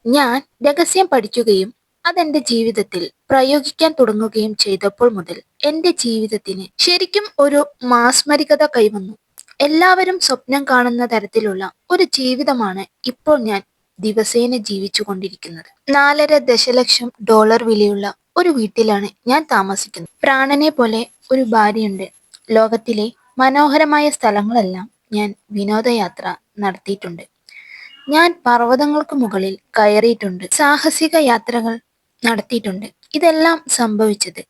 ഞാൻ രഹസ്യം പഠിക്കുകയും അതെന്റെ ജീവിതത്തിൽ പ്രയോഗിക്കാൻ തുടങ്ങുകയും ചെയ്തപ്പോൾ മുതൽ എന്റെ ജീവിതത്തിന് ശരിക്കും ഒരു മാസ്മരികത കൈവന്നു. എല്ലാവരും സ്വപ്നം കാണുന്ന തരത്തിലുള്ള ഒരു ജീവിതമാണ് ഇപ്പോൾ ഞാൻ ദിവസേന ജീവിച്ചു കൊണ്ടിരിക്കുന്നത്. 4.5 ദശലക്ഷം വിലയുള്ള ഒരു വീട്ടിലാണ് ഞാൻ താമസിക്കുന്നത്. പ്രാണനെ പോലെ ഒരു ഭാര്യയുണ്ട്. ലോകത്തിലെ മനോഹരമായ സ്ഥലങ്ങളെല്ലാം ഞാൻ വിനോദയാത്ര നടത്തിയിട്ടുണ്ട്. ഞാൻ പർവ്വതങ്ങൾക്ക് മുകളിൽ കയറിയിട്ടുണ്ട്. സാഹസിക യാത്രകൾ നടത്തിയിട്ടുണ്ട്. ഇതെല്ലാം സംഭവിച്ചത്,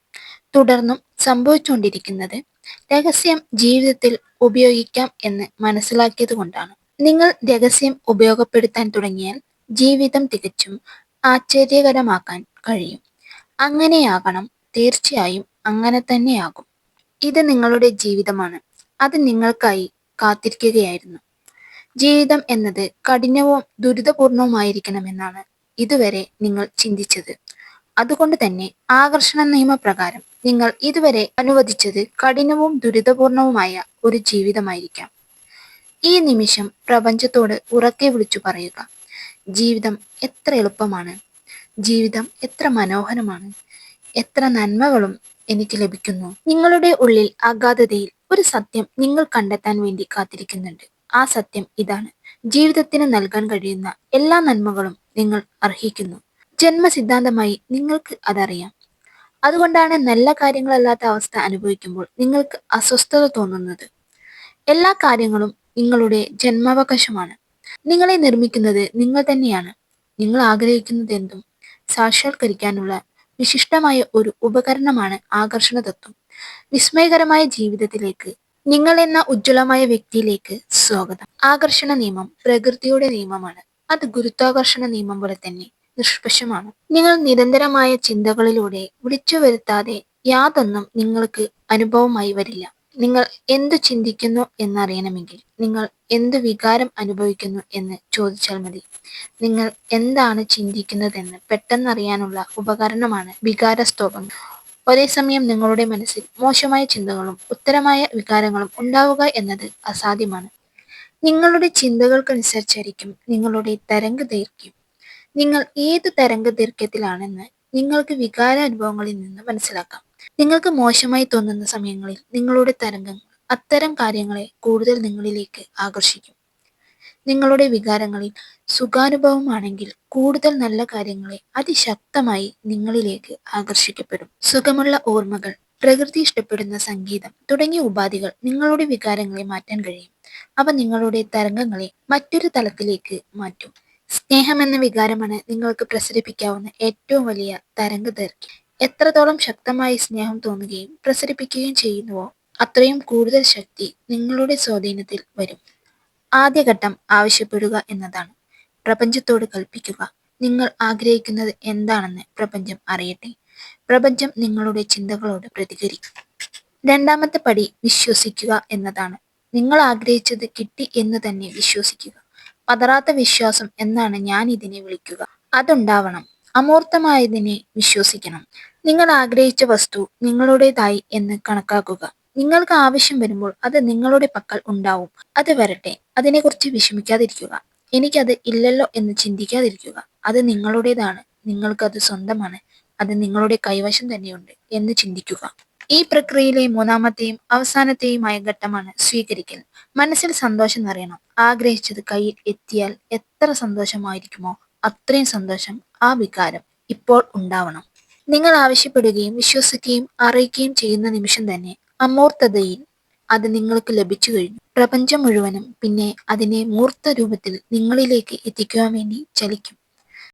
തുടർന്നും സംഭവിച്ചുകൊണ്ടിരിക്കുന്നത് രഹസ്യം ജീവിതത്തിൽ ഉപയോഗിക്കാം എന്ന് മനസ്സിലാക്കിയത് കൊണ്ടാണ്. നിങ്ങൾ രഹസ്യം ഉപയോഗപ്പെടുത്താൻ തുടങ്ങിയാൽ ജീവിതം തികച്ചും ആശ്ചര്യകരമാക്കാൻ കഴിയും. അങ്ങനെയാകണം, തീർച്ചയായും അങ്ങനെ തന്നെയാകും. ഇത് നിങ്ങളുടെ ജീവിതമാണ്. അത് നിങ്ങൾക്കായി കാത്തിരിക്കുകയായിരുന്നു. ജീവിതം എന്നത് കഠിനവും ദുരിതപൂർണവുമായിരിക്കണമെന്നാണ് ഇതുവരെ നിങ്ങൾ ചിന്തിച്ചത്. അതുകൊണ്ട് തന്നെ ആകർഷണ നിയമപ്രകാരം നിങ്ങൾ ഇതുവരെ അനുവദിച്ചത് കഠിനവും ദുരിതപൂർണവുമായ ഒരു ജീവിതമായിരിക്കാം. ഈ നിമിഷം പ്രപഞ്ചത്തോട് ഉറക്കെ വിളിച്ചു പറയുക: ജീവിതം എത്ര എളുപ്പമാണ്, ജീവിതം എത്ര മനോഹരമാണ്, എത്ര നന്മകളും എനിക്ക് ലഭിക്കുന്നു. നിങ്ങളുടെ ഉള്ളിൽ അഗാധതയിൽ ഒരു സത്യം നിങ്ങൾ കണ്ടെത്താൻ വേണ്ടി കാത്തിരിക്കുന്നുണ്ട്. ആ സത്യം ഇതാണ്: ജീവിതത്തിന് നൽകാൻ കഴിയുന്ന എല്ലാ നന്മകളും നിങ്ങൾ അർഹിക്കുന്നു. ജന്മസിദ്ധാന്തമായി നിങ്ങൾക്ക് അതറിയാം. അതുകൊണ്ടാണ് നല്ല കാര്യങ്ങളല്ലാത്ത അവസ്ഥ അനുഭവിക്കുമ്പോൾ നിങ്ങൾക്ക് അസ്വസ്ഥത തോന്നുന്നത്. എല്ലാ കാര്യങ്ങളും നിങ്ങളുടെ ജന്മാവകാശമാണ്. നിങ്ങളെ നിർമ്മിക്കുന്നത് നിങ്ങൾ തന്നെയാണ്. നിങ്ങൾ ആഗ്രഹിക്കുന്നതെന്തും സാക്ഷാത്കരിക്കാനുള്ള വിശിഷ്ടമായ ഒരു ഉപകരണമാണ് ആകർഷണ തത്വം. വിസ്മയകരമായ ജീവിതത്തിലേക്ക്, നിങ്ങൾ എന്ന ഉജ്ജ്വലമായ വ്യക്തിയിലേക്ക് സ്വാഗതം. ആകർഷണ നിയമം പ്രകൃതിയുടെ നിയമമാണ്. അത് ഗുരുത്വാകർഷണ നിയമം പോലെ തന്നെ നിഷ്പക്ഷമാണ്. നിങ്ങൾ നിരന്തരമായ ചിന്തകളിലൂടെ വിളിച്ചു വരുത്താതെ യാതൊന്നും നിങ്ങൾക്ക് അനുഭവമായി വരില്ല. നിങ്ങൾ എന്തു ചിന്തിക്കുന്നു എന്നറിയണമെങ്കിൽ നിങ്ങൾ എന്തു വികാരം അനുഭവിക്കുന്നു എന്ന് ചോദിച്ചാൽ മതി. നിങ്ങൾ എന്താണ് ചിന്തിക്കുന്നതെന്ന് പെട്ടെന്നറിയാനുള്ള ഉപകരണമാണ് വികാരസ്തോഭങ്ങൾ. ഒരേ സമയം നിങ്ങളുടെ മനസ്സിൽ മോശമായ ചിന്തകളും ഉത്തരമായ വികാരങ്ങളും ഉണ്ടാവുക എന്നത് അസാധ്യമാണ്. നിങ്ങളുടെ ചിന്തകൾക്കനുസരിച്ചായിരിക്കും നിങ്ങളുടെ തരംഗദൈർഘ്യം. നിങ്ങൾ ഏത് തരംഗദൈർഘ്യത്തിലാണെന്ന് നിങ്ങൾക്ക് വികാരാനുഭവങ്ങളിൽ നിന്ന് മനസ്സിലാക്കാം. നിങ്ങൾക്ക് മോശമായി തോന്നുന്ന സമയങ്ങളിൽ നിങ്ങളുടെ തരംഗങ്ങൾ അത്തരം കാര്യങ്ങളെ കൂടുതൽ നിങ്ങളിലേക്ക് ആകർഷിക്കും. നിങ്ങളുടെ വികാരങ്ങളിൽ സുഖാനുഭവമാണെങ്കിൽ കൂടുതൽ നല്ല കാര്യങ്ങളെ അതിശക്തമായി നിങ്ങളിലേക്ക് ആകർഷിക്കപ്പെടും. സുഖമുള്ള ഓർമ്മകൾ, പ്രകൃതി ഇഷ്ടപ്പെടുന്ന സംഗീതം തുടങ്ങിയ ഉപാധികൾ നിങ്ങളുടെ വികാരങ്ങളെ മാറ്റാൻ കഴിയും. അവ നിങ്ങളുടെ തരംഗങ്ങളെ മറ്റൊരു തലത്തിലേക്ക് മാറ്റും. സ്നേഹം എന്ന വികാരമാണ് നിങ്ങൾക്ക് പ്രസരിപ്പിക്കാവുന്ന ഏറ്റവും വലിയ തരംഗദൈർഘ്യം. എത്രത്തോളം ശക്തമായി സ്നേഹം തോന്നുകയും പ്രസരിപ്പിക്കുകയും ചെയ്യുന്നുവോ അത്രയും കൂടുതൽ ശക്തി നിങ്ങളുടെ സ്വാധീനത്തിൽ വരും. ആദ്യഘട്ടം ആവശ്യപ്പെടുക എന്നതാണ്. പ്രപഞ്ചത്തോട് കൽപ്പിക്കുക: നിങ്ങൾ ആഗ്രഹിക്കുന്നത് എന്താണെന്ന് പ്രപഞ്ചം അറിയട്ടെ. പ്രപഞ്ചം നിങ്ങളുടെ ചിന്തകളോട് പ്രതികരിക്കും. രണ്ടാമത്തെ പടി വിശ്വസിക്കുക എന്നതാണ്. നിങ്ങൾ ആഗ്രഹിച്ചത് കിട്ടി എന്ന് തന്നെ വിശ്വസിക്കുക. പതറാത്ത വിശ്വാസം എന്നാണ് ഞാൻ ഇതിനെ വിളിക്കുക. അതുണ്ടാവണം. അമൂർത്തമായതിനെ വിശ്വസിക്കണം. നിങ്ങൾ ആഗ്രഹിച്ച വസ്തു നിങ്ങളുടേതായി എന്ന് കണക്കാക്കുക. നിങ്ങൾക്ക് ആവശ്യം വരുമ്പോൾ അത് നിങ്ങളുടെ പക്കൽ ഉണ്ടാവും. അത് വരട്ടെ. അതിനെക്കുറിച്ച് വിഷമിക്കാതിരിക്കുക. എനിക്കത് ഇല്ലല്ലോ എന്ന് ചിന്തിക്കാതിരിക്കുക. അത് നിങ്ങളുടേതാണ്. നിങ്ങൾക്കത് സ്വന്തമാണ്. അത് നിങ്ങളുടെ കൈവശം തന്നെയുണ്ട് എന്ന് ചിന്തിക്കുക. ഈ പ്രക്രിയയിലെ മൂന്നാമത്തെയും അവസാനത്തെയുമായ ഘട്ടമാണ് സ്വീകരിക്കൽ. മനസ്സിൽ സന്തോഷം നിറയണം. ആഗ്രഹിച്ചത് കയ്യിൽ എത്തിയാൽ എത്ര സന്തോഷമായിരിക്കുമോ അത്രയും സന്തോഷം ആ വികാരം ഇപ്പോൾ ഉണ്ടാവണം. നിങ്ങൾ ആവശ്യപ്പെടുകയും വിശ്വസിക്കുകയും അറിയിക്കുകയും ചെയ്യുന്ന നിമിഷം തന്നെ അമൂർത്തതയിൽ അത് നിങ്ങൾക്ക് ലഭിച്ചു കഴിഞ്ഞു. പ്രപഞ്ചം മുഴുവനും പിന്നെ അതിനെ മൂർത്ത രൂപത്തിൽ നിങ്ങളിലേക്ക് എത്തിക്കുവാൻ വേണ്ടി ചലിക്കും.